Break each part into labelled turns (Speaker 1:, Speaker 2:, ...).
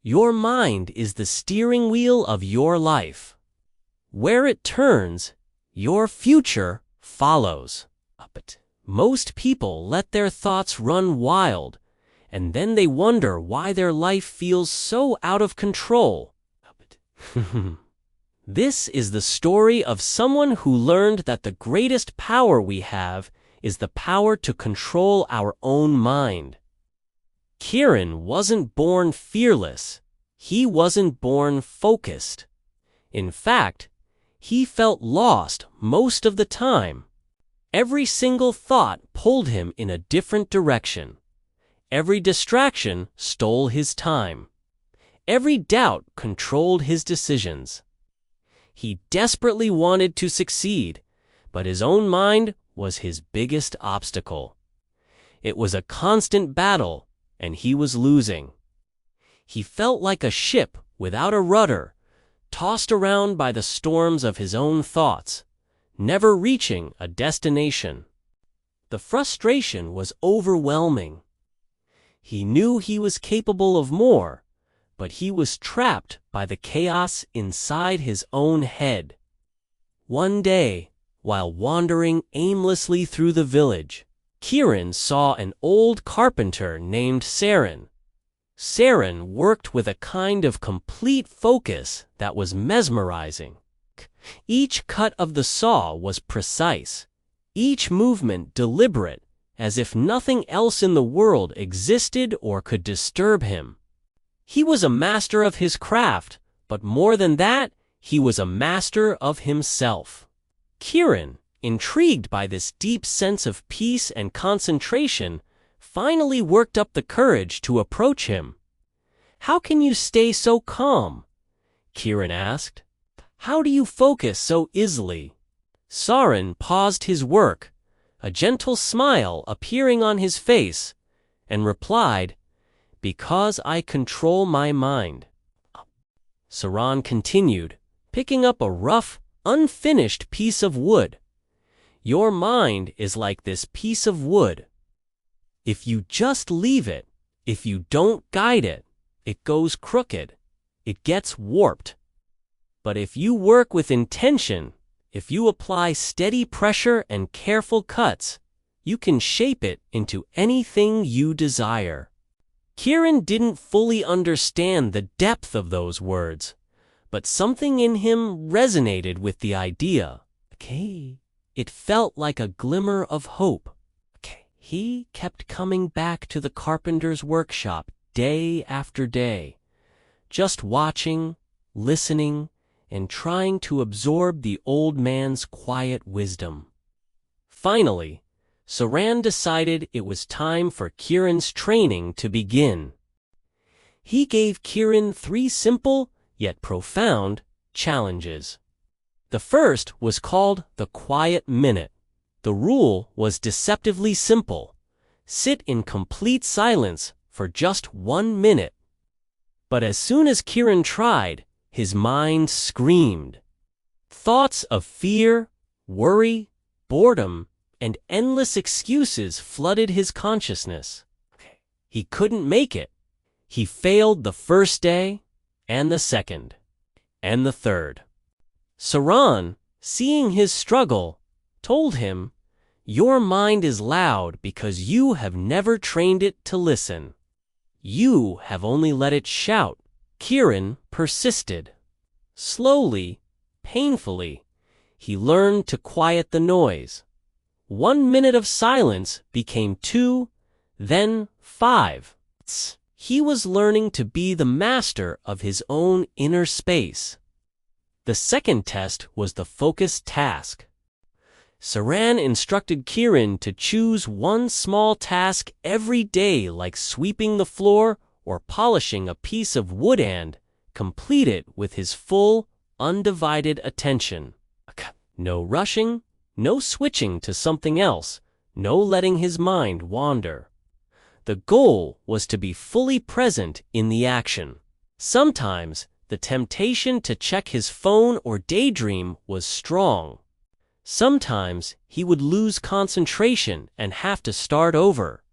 Speaker 1: Your mind is the steering wheel of your life. Where it turns, your future follows. But most people let their thoughts run wild, and then they wonder why their life feels so out of control. This is the story of someone who learned that the greatest power we have is the power to control our own mind. Kieran wasn't born fearless. He wasn't born focused. In fact, he felt lost most of the time. Every single thought pulled him in a different direction. Every distraction stole his time. Every doubt controlled his decisions. He desperately wanted to succeed, but his own mind was his biggest obstacle. It was a constant battle, and he was losing. He felt like a ship without a rudder, tossed around by the storms of his own thoughts, never reaching a destination. The frustration was overwhelming. He knew he was capable of more, but he was trapped by the chaos inside his own head. One day, while wandering aimlessly through the village, Kieran saw an old carpenter named Saren. Saren worked with a kind of complete focus that was mesmerizing. Each cut of the saw was precise, each movement deliberate, as if nothing else in the world existed or could disturb him. He was a master of his craft, but more than that, he was a master of himself. Kieran, intrigued by this deep sense of peace and concentration, finally worked up the courage to approach him. "How can you stay so calm?" Kieran asked. "How do you focus so easily?" Saren paused his work, a gentle smile appearing on his face, and replied, "Because I control my mind." Saren continued, picking up a rough, unfinished piece of wood. "Your mind is like this piece of wood. If you just leave it, if you don't guide it, it goes crooked, it gets warped. But if you work with intention, if you apply steady pressure and careful cuts, you can shape it into anything you desire." Kieran didn't fully understand the depth of those words, but something in him resonated with the idea. It felt like a glimmer of hope. He kept coming back to the carpenter's workshop day after day, just watching, listening, and trying to absorb the old man's quiet wisdom. Finally, Saren decided it was time for Kieran's training to begin. He gave Kieran 3 simple, yet profound, challenges. The first was called the Quiet Minute. The rule was deceptively simple. Sit in complete silence for just 1 minute. But as soon as Kieran tried, his mind screamed. Thoughts of fear, worry, boredom, and endless excuses flooded his consciousness. He couldn't make it. He failed the first day, and the second, and the third. Saren, seeing his struggle, told him, "Your mind is loud because you have never trained it to listen. You have only let it shout." Kieran persisted. Slowly, painfully, he learned to quiet the noise. 1 minute of silence became 2, then 5. He was learning to be the master of his own inner space. The second test was the focus task. Saren instructed Kieran to choose one small task every day, like sweeping the floor or polishing a piece of wood, and complete it with his full, undivided attention. No rushing, no switching to something else, no letting his mind wander. The goal was to be fully present in the action. Sometimes, the temptation to check his phone or daydream was strong. Sometimes, he would lose concentration and have to start over.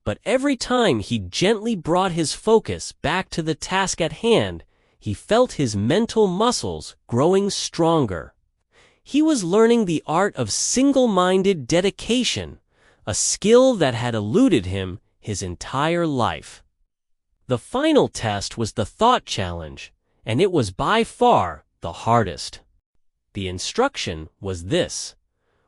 Speaker 1: But every time he gently brought his focus back to the task at hand, he felt his mental muscles growing stronger. He was learning the art of single-minded dedication, a skill that had eluded him his entire life. The final test was the thought challenge, and it was by far the hardest. The instruction was this: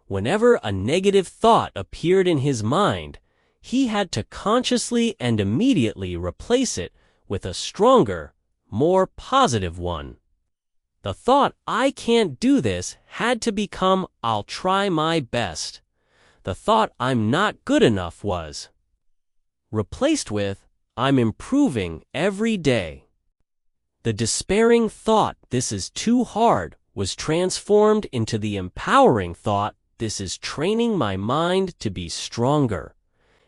Speaker 1: whenever a negative thought appeared in his mind, he had to consciously and immediately replace it with a stronger, more positive one. The thought, "I can't do this," had to become, "I'll try my best." The thought, "I'm not good enough," was replaced with, "I'm improving every day." The despairing thought, "This is too hard," was transformed into the empowering thought, "This is training my mind to be stronger."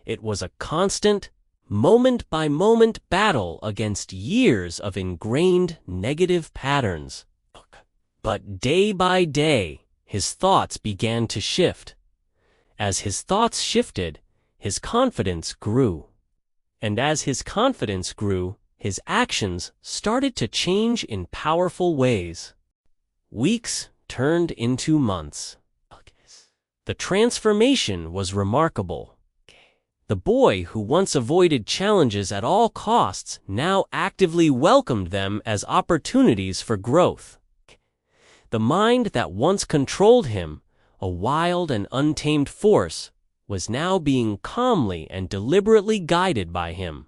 Speaker 1: It was a constant, moment-by-moment battle against years of ingrained negative patterns. But day by day, his thoughts began to shift. As his thoughts shifted, his confidence grew. And as his confidence grew, his actions started to change in powerful ways. Weeks turned into months. The transformation was remarkable. The boy who once avoided challenges at all costs now actively welcomed them as opportunities for growth. The mind that once controlled him, a wild and untamed force, was now being calmly and deliberately guided by him.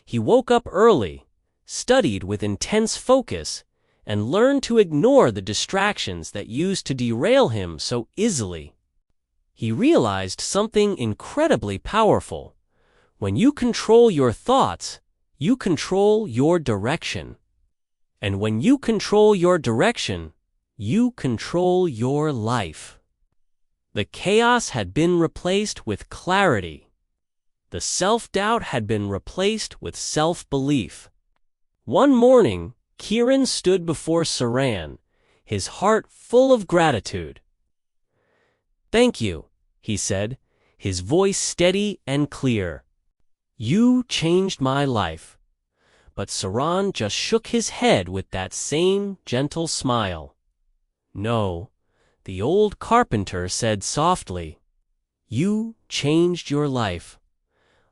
Speaker 1: He woke up early, studied with intense focus, and learned to ignore the distractions that used to derail him so easily. He realized something incredibly powerful. When you control your thoughts, you control your direction. And when you control your direction, you control your life. The chaos had been replaced with clarity. The self-doubt had been replaced with self-belief. One morning, Kiran stood before Saran, his heart full of gratitude. "Thank you," he said, his voice steady and clear. "You changed my life." But Saran just shook his head with that same gentle smile. "No," the old carpenter said softly. "You changed your life.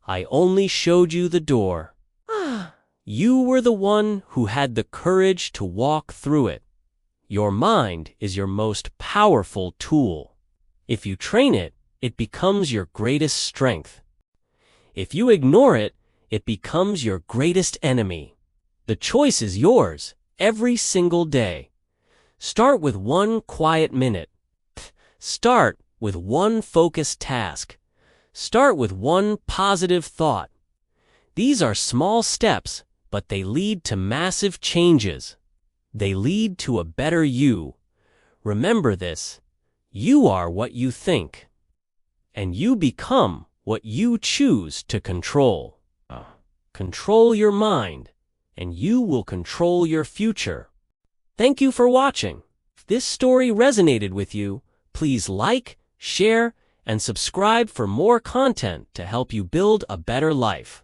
Speaker 1: I only showed you the door. You were the one who had the courage to walk through it. Your mind is your most powerful tool. If you train it, it becomes your greatest strength. If you ignore it, it becomes your greatest enemy. The choice is yours, every single day. Start with one quiet minute. Start with one focused task. Start with one positive thought. These are small steps, but they lead to massive changes. They lead to a better you. Remember this: you are what you think. And you become what you choose to control. Control your mind, and you will control your future. Thank you for watching. If this story resonated with you, please like, share, and subscribe for more content to help you build a better life.